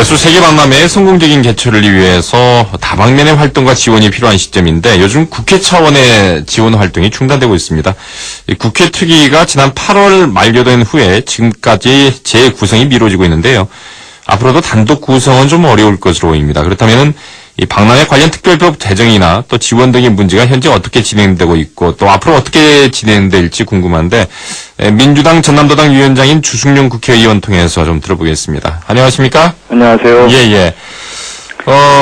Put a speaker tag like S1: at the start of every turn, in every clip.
S1: 여수 세계박람회의 성공적인 개최를 위해서 다방면의 활동과 지원이 필요한 시점인데 요즘 국회 차원의 지원 활동이 중단되고 있습니다. 국회 특위가 지난 8월 만료된 후에 지금까지 재구성이 미뤄지고 있는데요. 앞으로도 단독 구성은 좀 어려울 것으로 보입니다. 그렇다면 이 박람회 관련 특별법 제정이나 또 지원 등의 문제가 현재 어떻게 진행되고 있고 또 앞으로 어떻게 진행될지 궁금한데 민주당 전남도당 위원장인 주승용 국회의원 통해서 좀 들어보겠습니다. 안녕하십니까?
S2: 안녕하세요.
S1: 예.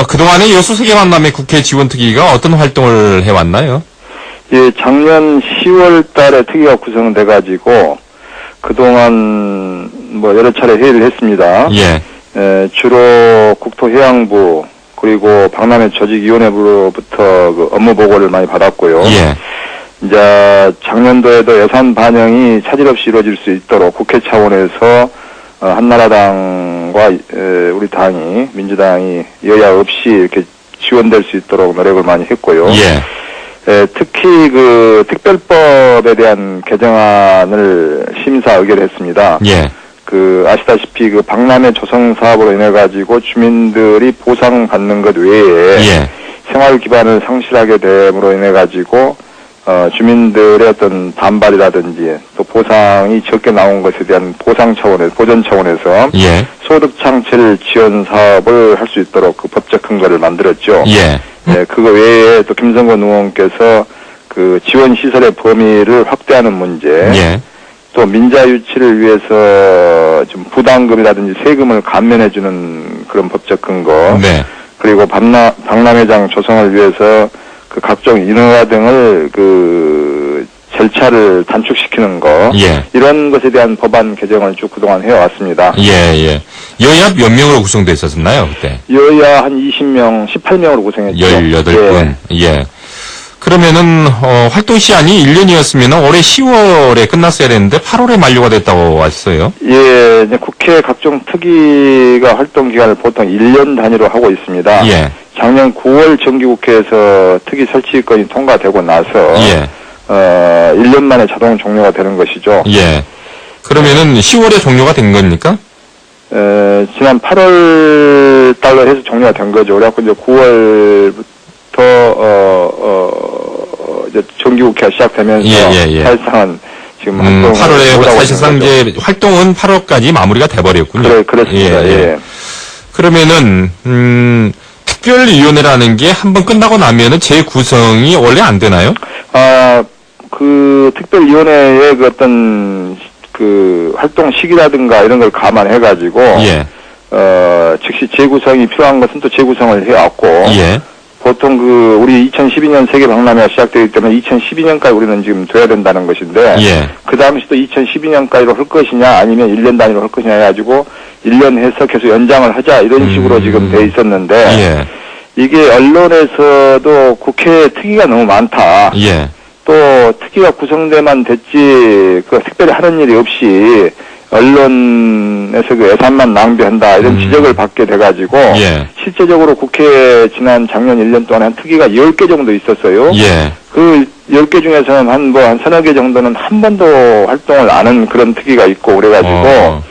S1: 그동안에 여수 세계박람회 국회 지원특위가 어떤 활동을 해왔나요?
S2: 예, 작년 10월 달에 특위가 구성돼가지고 그동안 여러 차례 회의를 했습니다.
S1: 예.
S2: 주로 국토해양부 그리고 박람회 조직위원회부로부터 그 업무 보고를 많이 받았고요.
S1: 예.
S2: 이제 작년도에도 예산 반영이 차질 없이 이루어질 수 있도록 국회 차원에서 한나라당과 우리 당이 민주당이 여야 없이 이렇게 지원될 수 있도록 노력을 많이 했고요.
S1: 예.
S2: 특히 그 특별법에 대한 개정안을 심사 의결했습니다.
S1: 예.
S2: 아시다시피 박람회 조성 사업으로 인해 가지고 주민들이 보상받는 것 외에
S1: 예.
S2: 생활 기반을 상실하게 됨으로 인해 가지고 주민들의 어떤 반발이라든지 또 보상이 적게 나온 것에 대한 보전 차원에서
S1: 예.
S2: 소득 창출 지원 사업을 할 수 있도록 그 법적 근거를 만들었죠.
S1: 예.
S2: 그거 외에 또 김성건 의원께서 그 지원 시설의 범위를 확대하는 문제.
S1: 예.
S2: 또 민자 유치를 위해서 좀 부담금이라든지 세금을 감면해주는 그런 법적 근거.
S1: 네.
S2: 그리고 박람회장 조성을 위해서 그 각종 인허가 등을 그 절차를 단축시키는 거.
S1: 예.
S2: 이런 것에 대한 법안 개정을 쭉 그동안 해왔습니다.
S1: 예. 여야 몇 명으로 구성돼 있었나요, 그때?
S2: 여야 한 20명, 18명으로 구성했죠.
S1: 18분. 예. 그러면은, 활동 시한이 1년이었으면 올해 10월에 끝났어야 되는데 8월에 만료가 됐다고 왔어요?
S2: 예, 이제 국회 각종 특위가 활동 기간을 보통 1년 단위로 하고 있습니다.
S1: 예.
S2: 작년 9월 정기국회에서 특위 설치권이 통과되고 나서,
S1: 예.
S2: 1년 만에 자동 종료가 되는 것이죠.
S1: 예. 그러면은 10월에 종료가 된 겁니까?
S2: 지난 8월 달로 해서 종료가 된 거죠. 그래갖고 이제 9월부터, 이제 정기국회가 시작되면서
S1: 예.
S2: 사실상은 지금 활동을
S1: 8월에 사실상 이제 활동은 8월까지 마무리가 돼버렸군요.
S2: 그렇습니다. 예.
S1: 그러면은 특별위원회라는 게 한번 끝나고 나면은 재구성이 원래 안 되나요?
S2: 그 특별위원회의 그 어떤 그 활동 시기라든가 이런 걸 감안해가지고
S1: 예.
S2: 즉시 재구성이 필요한 것은 또 재구성을 해왔고.
S1: 예.
S2: 보통 우리 2012년 세계박람회가 시작되기 때문에 2012년까지 우리는 지금 돼야 된다는 것인데.
S1: 예.
S2: 그 당시도 2012년까지로 할 것이냐 아니면 1년 단위로 할 것이냐 해가지고 1년 해서 계속 연장을 하자 이런 식으로 지금 돼 있었는데.
S1: 예.
S2: 이게 언론에서도 국회 특위가 너무 많다.
S1: 예.
S2: 또 특위가 구성돼만 됐지 특별히 하는 일이 없이 언론에서 그 예산만 낭비한다 이런 지적을 받게 돼가지고
S1: 예.
S2: 실제적으로 국회에 지난 작년 1년 동안 한 특위가 10개 정도 있었어요.
S1: 예.
S2: 그 10개 중에서는 한 서너 개 정도는 한 번도 활동을 안 한 그런 특위가 있고 그래가지고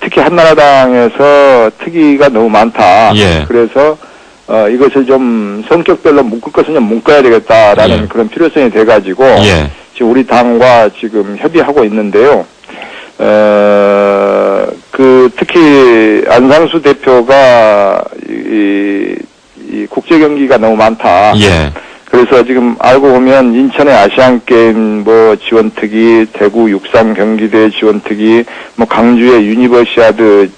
S2: 특히 한나라당에서 특위가 너무 많다.
S1: 예.
S2: 그래서 이것을 좀 성격별로 묶을 것은 좀 묶어야 되겠다라는
S1: 예.
S2: 그런 필요성이 돼가지고
S1: 예.
S2: 지금 우리 당과 지금 협의하고 있는데요. 특히 안상수 대표가 이 국제 경기가 너무 많다.
S1: 예.
S2: 그래서 지금 알고 보면 인천의 아시안 게임 지원특위, 대구 육상 경기대 지원특위, 강주의 유니버시아드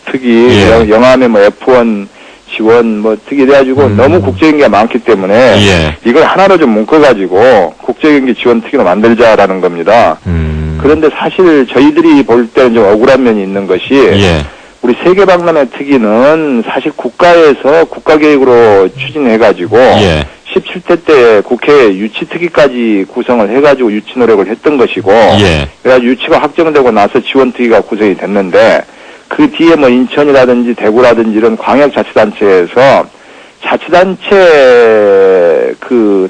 S2: 특위,
S1: 예.
S2: 영암의 F1 지원 특위 돼가지고 너무 국제 경기가 많기 때문에
S1: 예.
S2: 이걸 하나로 좀 묶어가지고 국제 경기 지원 특위로 만들자라는 겁니다. 그런데 사실 저희들이 볼 때는 좀 억울한 면이 있는 것이
S1: 예.
S2: 우리 세계박람회 특위는 사실 국가에서 국가계획으로 추진해가지고
S1: 예.
S2: 17대 때 국회 유치특위까지 구성을 해가지고 유치 노력을 했던 것이고
S1: 예.
S2: 그래가지고 유치가 확정되고 나서 지원특위가 구성이 됐는데 그 뒤에 인천이라든지 대구라든지 이런 광역자치단체에서 자치단체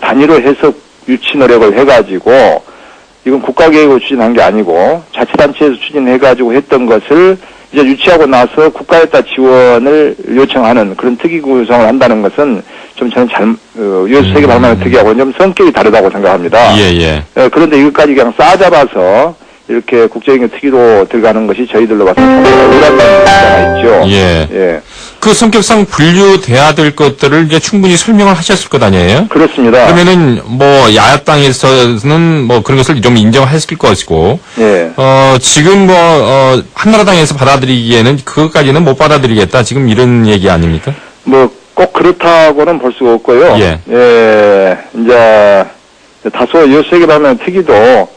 S2: 단위로 해서 유치 노력을 해가지고 이건 국가계획으로 추진한 게 아니고 자치단체에서 추진해가지고 했던 것을 이제 유치하고 나서 국가에다 지원을 요청하는 그런 특위 구성을 한다는 것은 좀 저는 여수 세계 박람회 특위하고는 좀 성격이 다르다고 생각합니다.
S1: 예.
S2: 그런데 이것까지 그냥 싸잡아서 이렇게 국제적인 특위로 들어가는 것이 저희들로 봐서는 상당히 억울한 문제가 있죠.
S1: 예. 그 성격상 분류돼야 될 것들을 이제 충분히 설명을 하셨을 것 아니에요?
S2: 그렇습니다.
S1: 그러면은 뭐 야당에서는 뭐 그런 것을 좀 인정했을 것이고,
S2: 예.
S1: 지금 한나라당에서 받아들이기에는 그것까지는 못 받아들이겠다. 지금 이런 얘기 아닙니까?
S2: 뭐 꼭 그렇다고는 볼 수가 없고요.
S1: 예.
S2: 이제 다소 여수 세계 박람회 특위도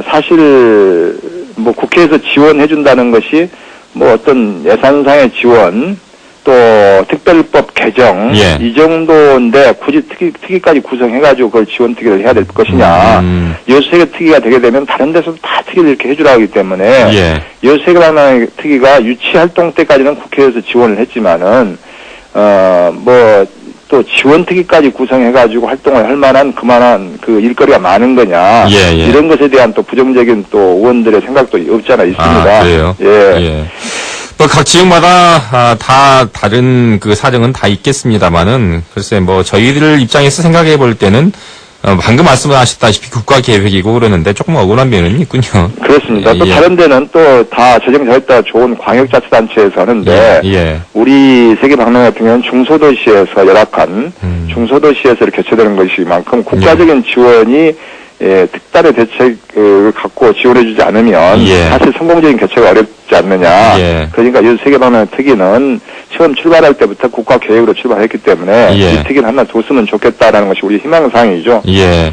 S2: 사실 뭐 국회에서 지원해준다는 것이 뭐 어떤 예산상의 지원 또 특별법 개정
S1: 예.
S2: 이 정도인데 굳이 특위까지 구성해가지고 그걸 지원 특위를 해야 될 것이냐. 여수세계 특위가 되게 되면 다른 데서도 다 특위를 이렇게 해주라 하기 때문에
S1: 예.
S2: 여수세계 박람회 특위가 유치 활동 때까지는 국회에서 지원을 했지만은 뭐 또 지원 특위까지 구성해가지고 활동을 할 만한 그만한 그 일거리가 많은 거냐.
S1: 예.
S2: 이런 것에 대한 또 부정적인 또 의원들의 생각도 없지 않아 있습니다.
S1: 그래요?
S2: 예.
S1: 뭐 각 지역마다 다 다른 그 사정은 다 있겠습니다만은 글쎄 뭐 저희들 입장에서 생각해 볼 때는 방금 말씀하셨다시피 국가 계획이고 그러는데 조금 억울한 면은 있군요.
S2: 그렇습니다. 또
S1: 예.
S2: 다른 데는 또 다 재정 잘했다 좋은 광역자치단체에서 하는데
S1: 예.
S2: 우리 세계 박람회 같은 경우는 중소도시에서 열악한 중소도시에서 이렇게 개최되는 것이만큼 국가적인 지원이 특단의 대책을 갖고 지원해주지 않으면
S1: 예.
S2: 사실 성공적인 개최가 어렵지 않느냐.
S1: 예.
S2: 그러니까 여수 세계 박람회 특위는 처음 출발할 때부터 국가 계획으로 출발했기 때문에
S1: 예.
S2: 이 특위는 하나 뒀으면 좋겠다라는 것이 우리 희망사항이죠.
S1: 예.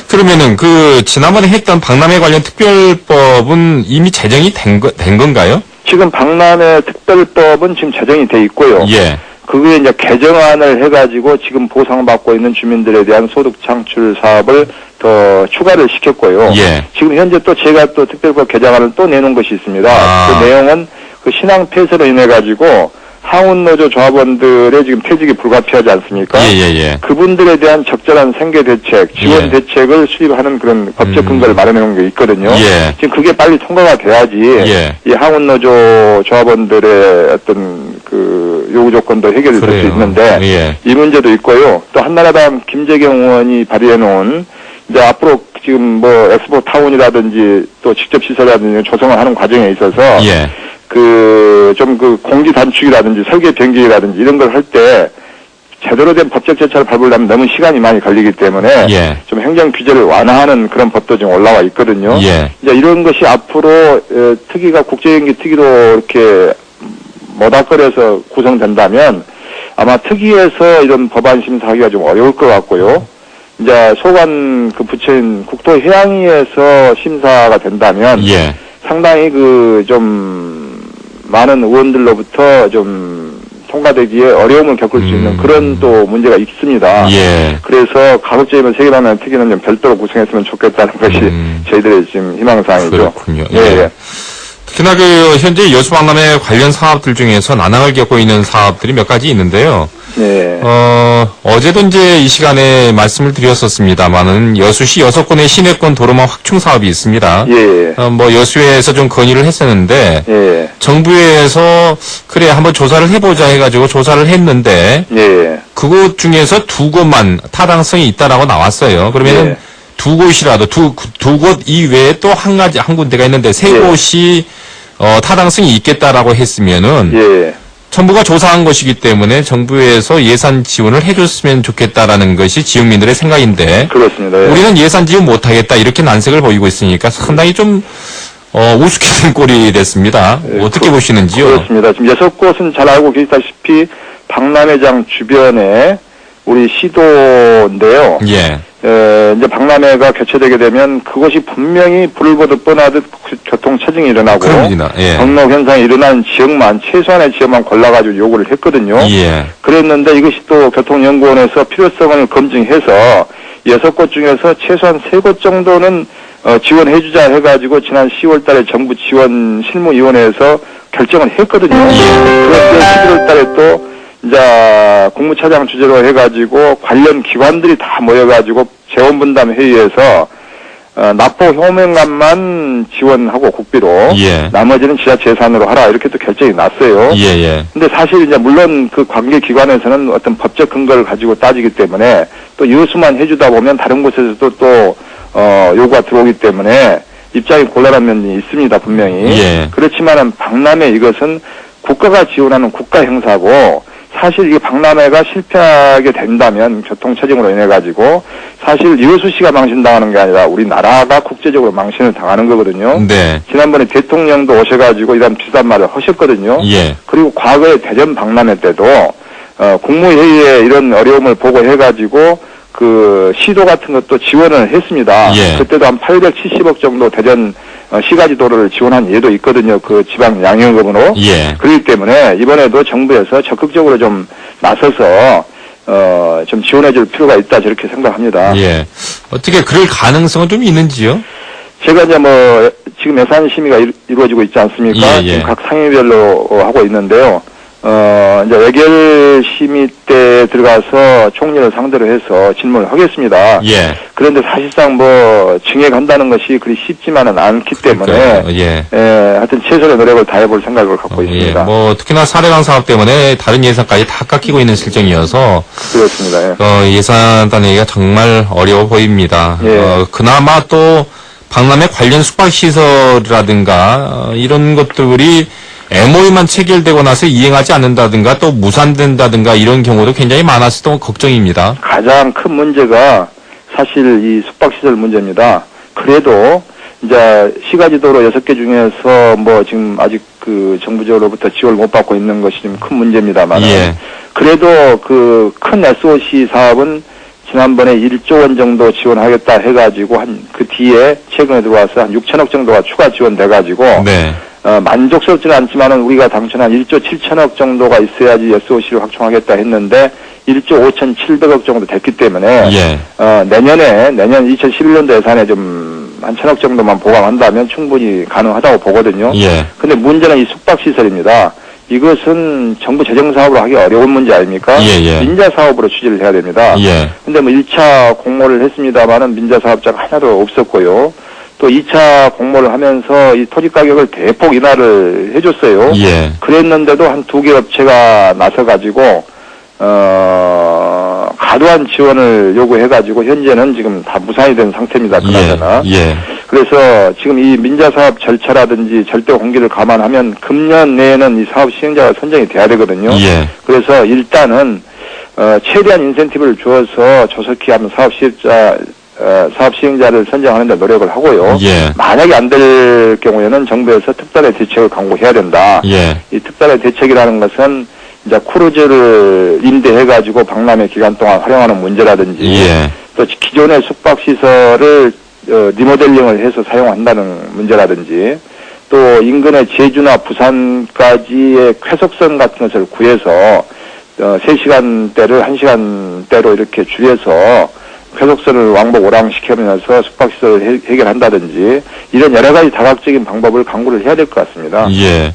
S1: 그러면은 지난번에 했던 박람회 관련 특별법은 이미 제정이 된 건가요?
S2: 지금 박람회 특별법은 지금 제정이 돼 있고요.
S1: 예.
S2: 그게 이제 개정안을 해가지고 지금 보상받고 있는 주민들에 대한 소득 창출 사업을 더 추가를 시켰고요.
S1: 예.
S2: 지금 현재 또 제가 또 특별법 개정안을 또 내놓은 것이 있습니다. 그 내용은 그 신앙 폐쇄로 인해 가지고 하원노조 조합원들의 지금 퇴직이 불가피하지 않습니까?
S1: 예.
S2: 그분들에 대한 적절한 생계 대책, 지원
S1: 예.
S2: 대책을 수립하는 그런 법적 근거를 마련해 놓은 게 있거든요.
S1: 예.
S2: 지금 그게 빨리 통과가 돼야지
S1: 예.
S2: 이 하원노조 조합원들의 어떤 그 요구 조건도 해결될 수
S1: 그래요.
S2: 있는데
S1: 예.
S2: 이 문제도 있고요. 또 한나라당 김재경 의원이 발의해 놓은 이제 앞으로 지금 뭐 엑스포 타운이라든지 또 직접 시설이라든지 조성을 하는 과정에 있어서
S1: 예.
S2: 좀 공지 단축이라든지 설계 변경이라든지 이런 걸 할 때 제대로 된 법적 절차를 밟으려면 너무 시간이 많이 걸리기 때문에
S1: 예.
S2: 좀 행정 규제를 완화하는 그런 법도 지금 올라와 있거든요.
S1: 예.
S2: 이제 이런 것이 앞으로 특위가 국제연기 특위로 이렇게 모닥거려서 구성된다면 아마 특위에서 이런 법안 심사하기가 좀 어려울 것 같고요. 이제 소관 그 부처인 국토해양위에서 심사가 된다면
S1: 예.
S2: 상당히 좀 많은 의원들로부터 좀 통과되기에 어려움을 겪을 수 있는 그런 또 문제가 있습니다.
S1: 예.
S2: 그래서 가급적이면 세계박람회 특위는 좀 별도로 구성했으면 좋겠다는 것이 저희들의 지금 희망사항이죠.
S1: 그렇군요.
S2: 예.
S1: 특히나 현재 여수박람회 관련 사업들 중에서 난항을 겪고 있는 사업들이 몇 가지 있는데요.
S2: 네.
S1: 어제도 이제 이 시간에 말씀을 드렸었습니다만은 여수시 6건의 시내권 도로망 확충 사업이 있습니다.
S2: 예.
S1: 여수에서 좀 건의를 했었는데,
S2: 예.
S1: 정부에서, 그래, 한번 조사를 해보자 해가지고 조사를 했는데,
S2: 예.
S1: 그곳 중에서 2곳만 타당성이 있다라고 나왔어요. 그러면은,
S2: 예.
S1: 2곳이라도, 두 곳 이외에 또 한 군데가 있는데, 3곳이, 타당성이 있겠다라고 했으면은,
S2: 예.
S1: 정부가 조사한 것이기 때문에 정부에서 예산 지원을 해줬으면 좋겠다라는 것이 지역민들의 생각인데
S2: 그렇습니다. 예.
S1: 우리는 예산 지원 못하겠다 이렇게 난색을 보이고 있으니까 상당히 좀 우습게 꼴이 됐습니다. 어떻게 보시는지요?
S2: 그렇습니다. 지금 6곳은 잘 알고 계시다시피 박람회장 주변에 우리 시도인데요.
S1: 예.
S2: 이제 박람회가 개최되게 되면 그것이 분명히 불을 보듯 뻔하듯 교통 체증이 일어나고
S1: 그럽니다. 예.
S2: 경로 현상이 일어나는 지역만 최소한의 지역만 골라가지고 요구를 했거든요.
S1: 예.
S2: 그랬는데 이것이 또 교통연구원에서 필요성을 검증해서 6곳 중에서 최소한 3곳 정도는 지원해주자 해가지고 지난 10월달에 정부 지원 실무위원회에서 결정을 했거든요. 그런데 11월달에 또 이제 국무차장 주재로 해가지고 관련 기관들이 다 모여가지고 재원분담 회의에서 나포 효명관만 지원하고 국비로
S1: 예.
S2: 나머지는 지자체 예산으로 하라 이렇게 또 결정이 났어요.
S1: 예.
S2: 근데 사실 이제 물론 그 관계 기관에서는 어떤 법적 근거를 가지고 따지기 때문에 또 여수만 해주다 보면 다른 곳에서도 또 요구가 들어오기 때문에 입장이 곤란한 면이 있습니다 분명히.
S1: 예.
S2: 그렇지만은 박람회 이것은 국가가 지원하는 국가 행사고 사실 이게 박람회가 실패하게 된다면 교통처짐으로 인해 가지고 사실 여수시가 망신당하는 게 아니라 우리나라가 국제적으로 망신을 당하는 거거든요.
S1: 네.
S2: 지난번에 대통령도 오셔가지고 이런 비슷한 말을 하셨거든요.
S1: 예.
S2: 그리고 과거에 대전 박람회 때도 국무회의에 이런 어려움을 보고 해가지고 그 시도 같은 것도 지원을 했습니다.
S1: 예.
S2: 그때도 한 870억 정도 대전 시가지 도로를 지원한 예도 있거든요. 그 지방 양형금으로.
S1: 예.
S2: 그렇기 때문에 이번에도 정부에서 적극적으로 좀 나서서 좀 지원해줄 필요가 있다 저렇게 생각합니다.
S1: 예. 어떻게 그럴 가능성은 좀 있는지요?
S2: 제가 이제 뭐 지금 예산 심의가 이루어지고 있지 않습니까?
S1: 예.
S2: 지금 각 상임위별로 하고 있는데요. 이제 외결 심의 때 들어가서 총리를 상대로 해서 질문을 하겠습니다.
S1: 예.
S2: 그런데 사실상 뭐 증액한다는 것이 그리 쉽지만은 않기 때문에
S1: 예.
S2: 하여튼 최선의 노력을 다해볼 생각을 갖고 있습니다.
S1: 예. 뭐 특히나 사례강 사업 때문에 다른 예산까지 다 깎이고 있는 실정이어서
S2: 그렇습니다. 예.
S1: 예산 단위가 정말 어려워 보입니다.
S2: 예.
S1: 그나마 또 박람회 관련 숙박시설이라든가 이런 것들이 MOU만 체결되고 나서 이행하지 않는다든가 또 무산된다든가 이런 경우도 굉장히 많았었던 걱정입니다.
S2: 가장 큰 문제가 사실 이 숙박시설 문제입니다. 그래도 이제 시가지도로 6개 중에서 뭐 지금 아직 그 정부적으로부터 지원을 못 받고 있는 것이 좀 큰 문제입니다만
S1: 예.
S2: 그래도 그 큰 SOC 사업은 지난번에 1조 원 정도 지원하겠다 해가지고 한 그 뒤에 최근에 들어와서 한 6천억 정도가 추가 지원돼가지고
S1: 네.
S2: 만족스럽지는 않지만은 우리가 당초한 1조 7천억 정도가 있어야지 SOC를 확충하겠다 했는데 1조 5,700억 정도 됐기 때문에
S1: 예.
S2: 내년 2011년도 예산에 좀 한 천억 정도만 보강한다면 충분히 가능하다고 보거든요.
S1: 예.
S2: 근데 문제는 이 숙박시설입니다. 이것은 정부 재정사업으로 하기 어려운 문제 아닙니까?
S1: 예.
S2: 민자사업으로 취지를 해야 됩니다.
S1: 예.
S2: 근데 뭐 1차 공모를 했습니다만은 민자사업자가 하나도 없었고요. 또 2차 공모를 하면서 이 토지 가격을 대폭 인하를 해줬어요.
S1: 예.
S2: 그랬는데도 한 2개 업체가 나서가지고 과도한 지원을 요구해가지고 현재는 지금 다 무산이 된 상태입니다. 그나저나.
S1: 예.
S2: 그래서 지금 이 민자사업 절차라든지 절대 공기를 감안하면 금년 내에는 이 사업 시행자가 선정이 돼야 되거든요.
S1: 예.
S2: 그래서 일단은 최대한 인센티브를 주어서 조속히 하면 사업 시행자를 선정하는 데 노력을 하고요.
S1: 예.
S2: 만약에 안 될 경우에는 정부에서 특단의 대책을 강구해야 된다.
S1: 예.
S2: 이 특단의 대책이라는 것은 이제 크루즈를 임대해가지고 박람회 기간 동안 활용하는 문제라든지
S1: 예.
S2: 또 기존의 숙박시설을 리모델링을 해서 사용한다는 문제라든지 또 인근의 제주나 부산까지의 쾌속선 같은 것을 구해서 3시간대를 1시간대로 이렇게 줄여서 쾌속선을 왕복 오랑시키면서 숙박시설을 해결한다든지 이런 여러 가지 다각적인 방법을 강구를 해야 될 것 같습니다.
S1: 예.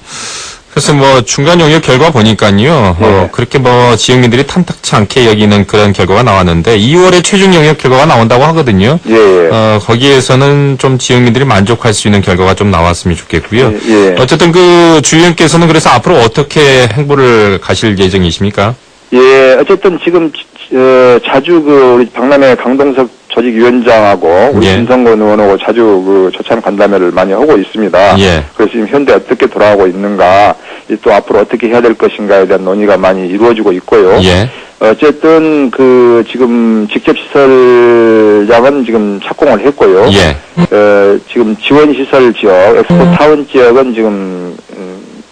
S1: 그래서 뭐 중간 영역 결과 보니까요.
S2: 네.
S1: 그렇게 뭐 지역민들이 탐탁치 않게 여기는 그런 결과가 나왔는데 2월에 최종 영역 결과가 나온다고 하거든요.
S2: 예.
S1: 거기에서는 좀 지역민들이 만족할 수 있는 결과가 좀 나왔으면 좋겠고요.
S2: 예.
S1: 어쨌든 그 주의원께서는 그래서 앞으로 어떻게 행보를 가실 예정이십니까?
S2: 예, 어쨌든 지금 자주 그 우리 박람회 강동석 조직위원장하고 우리
S1: 예.
S2: 김성건 의원하고 자주 그 초청 간담회를 많이 하고 있습니다.
S1: 예.
S2: 그래서 지금 현대 어떻게 돌아가고 있는가, 또 앞으로 어떻게 해야 될 것인가에 대한 논의가 많이 이루어지고 있고요.
S1: 예.
S2: 어쨌든 그 지금 직접시설장은 지금 착공을 했고요.
S1: 예.
S2: 지금 지원시설 지역, 엑스포타운 지역은 지금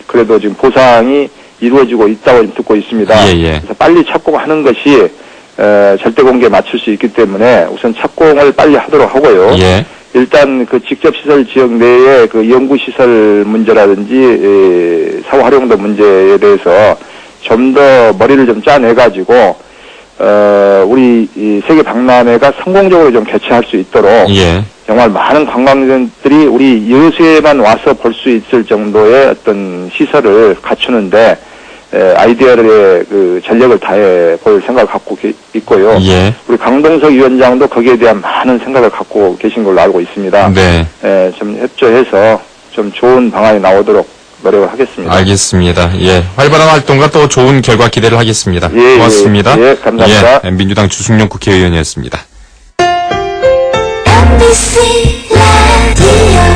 S2: 그래도 지금 보상이 이루어지고 있다고 듣고 있습니다.
S1: 예.
S2: 그래서 빨리 착공하는 것이 절대 공개에 맞출 수 있기 때문에 우선 착공을 빨리 하도록 하고요.
S1: 예.
S2: 일단 그 직접시설 지역 내에 그 연구시설 문제라든지 사후 활용도 문제에 대해서 좀 더 머리를 좀 짜내가지고 우리 이 세계 박람회가 성공적으로 좀 개최할 수 있도록
S1: 예.
S2: 정말 많은 관광객들이 우리 여수에만 와서 볼 수 있을 정도의 어떤 시설을 갖추는데 아이디어에 그 전력을 다해 볼 생각을 갖고 있고요.
S1: 예.
S2: 우리 강동석 위원장도 거기에 대한 많은 생각을 갖고 계신 걸로 알고 있습니다.
S1: 네.
S2: 좀 협조해서 좀 좋은 방안이 나오도록 노력을 하겠습니다.
S1: 알겠습니다. 예. 활발한 활동과 또 좋은 결과 기대를 하겠습니다.
S2: 예,
S1: 고맙습니다.
S2: 예, 감사합니다.
S1: 예, 민주당 주승용 국회의원이었습니다.
S3: MBC 라디오